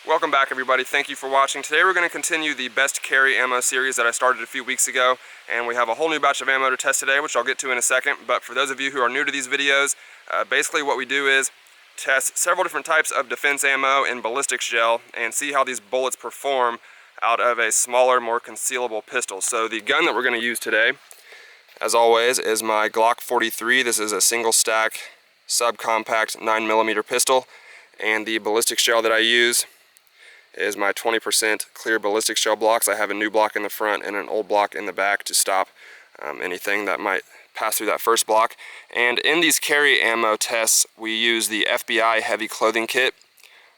Welcome back, everybody. Thank you for watching. Today we're going to continue the best carry ammo series that I started a few weeks ago, and we have a whole new batch of ammo to test today, which I'll get to in a second. But for those of you who are new to these videos, basically what we do is test several different types of defense ammo in ballistics gel and see how these bullets perform out of a smaller, more concealable pistol. So the gun that we're going to use today, as always, is my Glock 43. This is a single stack subcompact 9mm pistol, and the ballistics gel that I use is my 20% Clear Ballistics gel blocks. I have a new block in the front and an old block in the back to stop anything that might pass through that first block. And in these carry ammo tests, we use the FBI heavy clothing kit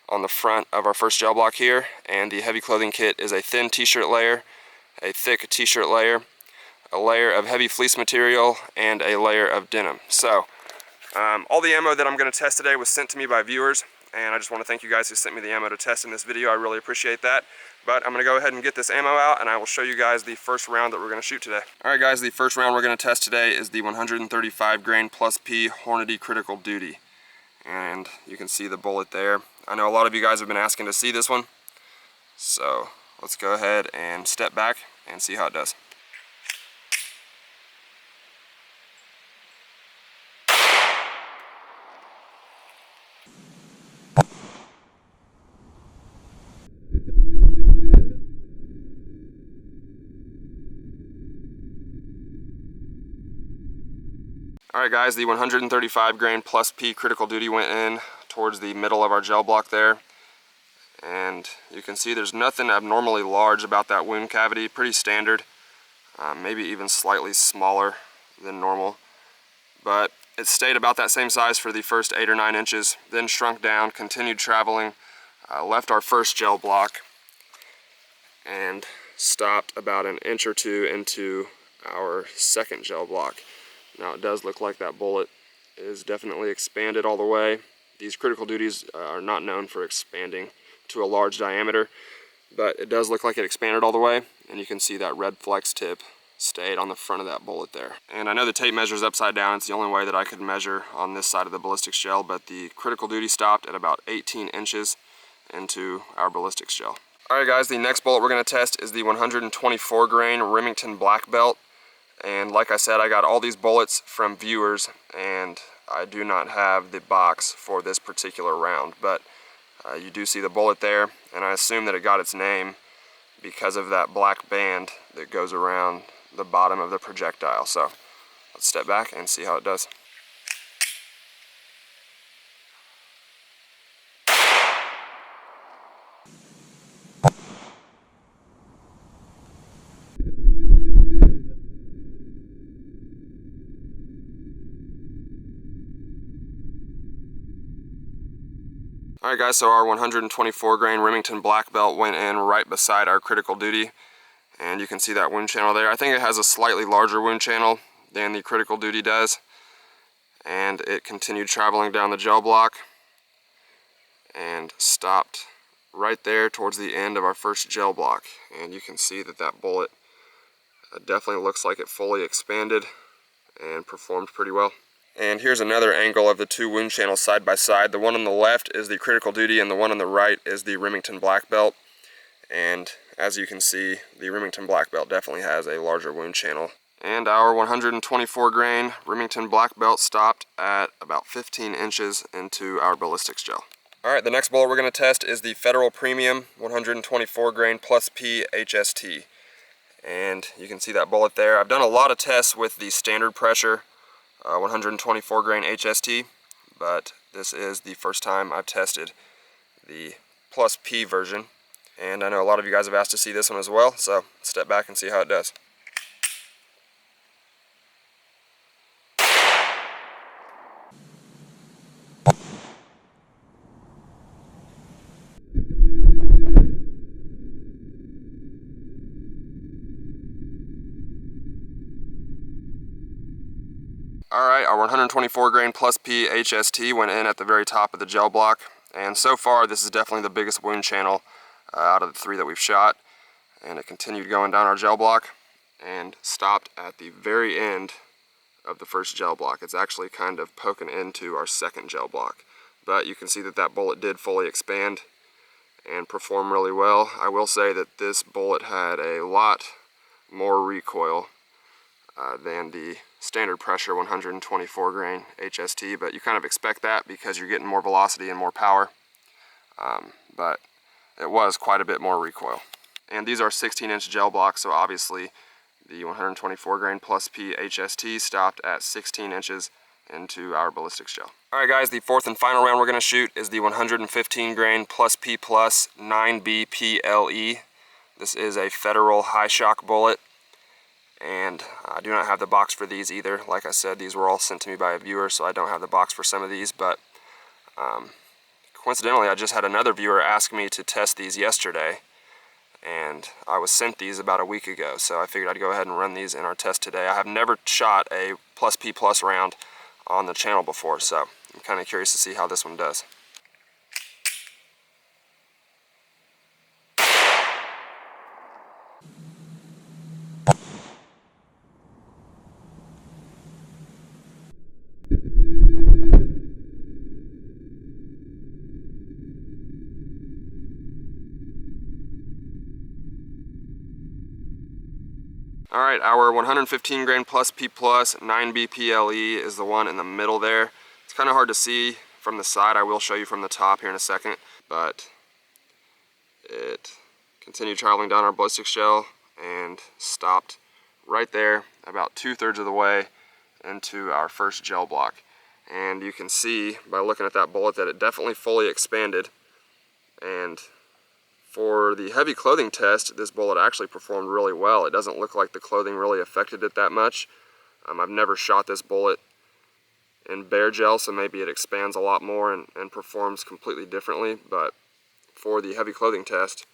on the front of our first gel block here. And the heavy clothing kit is a thin t-shirt layer, a thick t-shirt layer, a layer of heavy fleece material, and a layer of denim. So all the ammo that I'm going to test today was sent to me by viewers, and I just want to thank you guys who sent me the ammo to test in this video. I really appreciate that. But I'm going to go ahead and get this ammo out, and I will show you guys the first round that we're going to shoot today. Alright guys, the first round we're going to test today is the 135 grain plus P Hornady Critical Duty. And you can see the bullet there. I know a lot of you guys have been asking to see this one, so let's go ahead and step back and see how it does. Alright guys, the 135 grain plus P Critical Duty went in towards the middle of our gel block there. And you can see there's nothing abnormally large about that wound cavity, pretty standard. Maybe even slightly smaller than normal. But it stayed about that same size for the first 8 or 9 inches, then shrunk down, continued traveling, left our first gel block, and stopped about an inch or two into our second gel block. Now it does look like that bullet is definitely expanded all the way. These Critical Duties are not known for expanding to a large diameter, but it does look like it expanded all the way, and you can see that red flex tip stayed on the front of that bullet there. And I know the tape measures upside down. It's the only way that I could measure on this side of the ballistics gel, but the Critical Duty stopped at about 18 inches into our ballistics gel. Alright guys, the next bullet we're going to test is the 124 grain Remington Black Belt. And like I said, I got all these bullets from viewers, and I do not have the box for this particular round, but you do see the bullet there, and I assume that it got its name because of that black band that goes around the bottom of the projectile. So let's step back and see how it does. Alright guys, so our 124 grain Remington Black Belt went in right beside our Critical Duty, and you can see that wound channel there. I think it has a slightly larger wound channel than the Critical Duty does, and it continued traveling down the gel block and stopped right there towards the end of our first gel block. And you can see that that bullet definitely looks like it fully expanded and performed pretty well. And here's another angle of the two wound channels side by side. The one on the left is the Critical Duty, and the one on the right is the Remington Black Belt. And as you can see, the Remington Black Belt definitely has a larger wound channel. And our 124 grain Remington Black Belt stopped at about 15 inches into our ballistics gel. Alright, the next bullet we're going to test is the Federal Premium 124 grain plus P HST. And you can see that bullet there. I've done a lot of tests with the standard pressure 124 grain HST, but this is the first time I've tested the plus P version, and I know a lot of you guys have asked to see this one as well, so let's step back and see how it does. Alright, our 124 grain plus P HST went in at the very top of the gel block, and so far this is definitely the biggest wound channel out of the 3 that we've shot, and it continued going down our gel block and stopped at the very end of the first gel block. It's actually kind of poking into our second gel block, but you can see that that bullet did fully expand, and perform really well. I will say that this bullet had a lot more recoil than the standard pressure 124 grain HST, but you kind of expect that because you're getting more velocity and more power. But it was quite a bit more recoil. And these are 16-inch gel blocks, so obviously the 124 grain plus P HST stopped at 16 inches into our ballistics gel. Alright guys, the fourth and final round we're going to shoot is the 115 grain plus P plus 9B PLE. This is a Federal high shock bullet, and I do not have the box for these either. Like I said, these were all sent to me by a viewer, so I don't have the box for some of these, but coincidentally I just had another viewer ask me to test these yesterday, and I was sent these about a week ago, so I figured I'd go ahead and run these in our test today. I have never shot a plus P plus round on the channel before, so I'm kind of curious to see how this one does. Alright, our 115 grain plus P plus 9B PLE is the one in the middle there. It's kind of hard to see from the side. I will show you from the top here in a second, but it continued traveling down our ballistics gel and stopped right there about 2/3 of the way into our first gel block. And you can see by looking at that bullet that it definitely fully expanded, and for the heavy clothing test, this bullet actually performed really well. It doesn't look like the clothing really affected it that much. I've never shot this bullet in bare gel, so maybe it expands a lot more and performs completely differently, but for the heavy clothing test,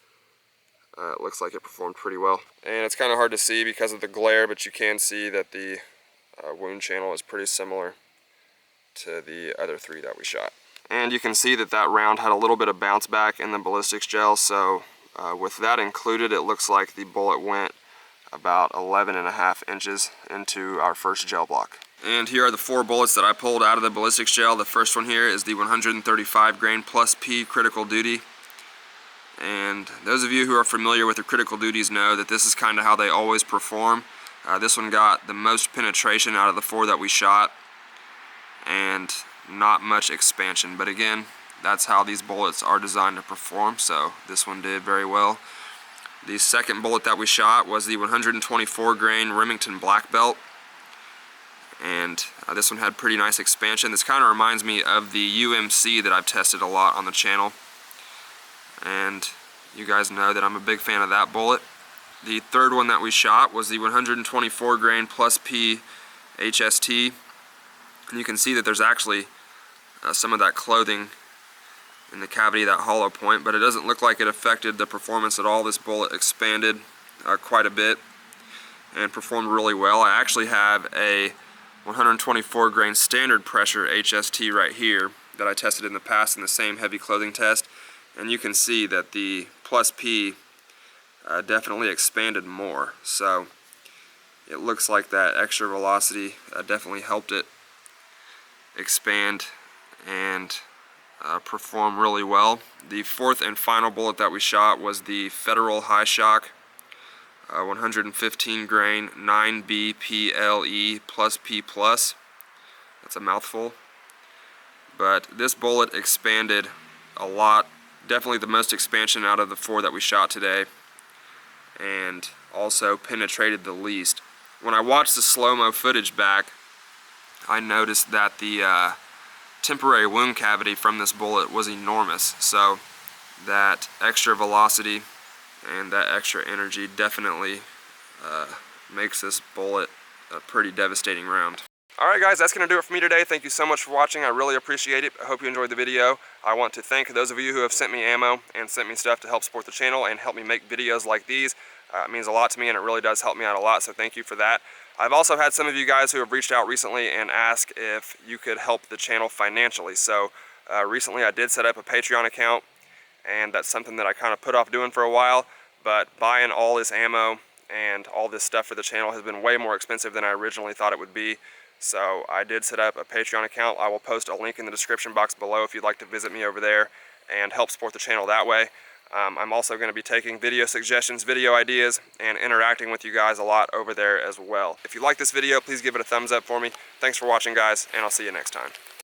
it looks like it performed pretty well. And it's kind of hard to see because of the glare, but you can see that the wound channel is pretty similar to the other three that we shot. And you can see that that round had a little bit of bounce back in the ballistics gel, so with that included, it looks like the bullet went about 11.5 inches into our first gel block. And here are the 4 bullets that I pulled out of the ballistics gel. The first one here is the 135 grain plus P Critical Duty. And those of you who are familiar with the Critical Duties know that this is kind of how they always perform. This one got the most penetration out of the 4 that we shot, and not much expansion, but again, that's how these bullets are designed to perform, so this one did very well. The second bullet that we shot was the 124 grain Remington Black Belt, and this one had pretty nice expansion. This kind of reminds me of the UMC that I've tested a lot on the channel, and you guys know that I'm a big fan of that bullet. The third one that we shot was the 124 grain plus P HST. And you can see that there's actually some of that clothing in the cavity, that hollow point, but it doesn't look like it affected the performance at all. This bullet expanded quite a bit and performed really well. I actually have a 124 grain standard pressure HST right here that I tested in the past in the same heavy clothing test, and you can see that the plus P definitely expanded more. So it looks like that extra velocity definitely helped it expand and perform really well. The fourth and final bullet that we shot was the Federal high shock 115 grain 9B PLE plus P plus. That's a mouthful, but this bullet expanded a lot, definitely the most expansion out of the 4 that we shot today, and also penetrated the least. When I watched the slow-mo footage back, I noticed that the temporary wound cavity from this bullet was enormous, so that extra velocity and that extra energy definitely makes this bullet a pretty devastating round. Alright guys, that's going to do it for me today. Thank you so much for watching. I really appreciate it. I hope you enjoyed the video. I want to thank those of you who have sent me ammo and sent me stuff to help support the channel and help me make videos like these. It means a lot to me, and it really does help me out a lot, so thank you for that. I've also had some of you guys who have reached out recently and asked if you could help the channel financially. So recently I did set up a Patreon account, and that's something that I kind of put off doing for a while, but buying all this ammo and all this stuff for the channel has been way more expensive than I originally thought it would be. So I did set up a Patreon account. I will post a link in the description box below if you'd like to visit me over there and help support the channel that way. I'm also going to be taking video suggestions, video ideas, and interacting with you guys a lot over there as well. If you like this video, please give it a thumbs up for me. Thanks for watching, guys, and I'll see you next time.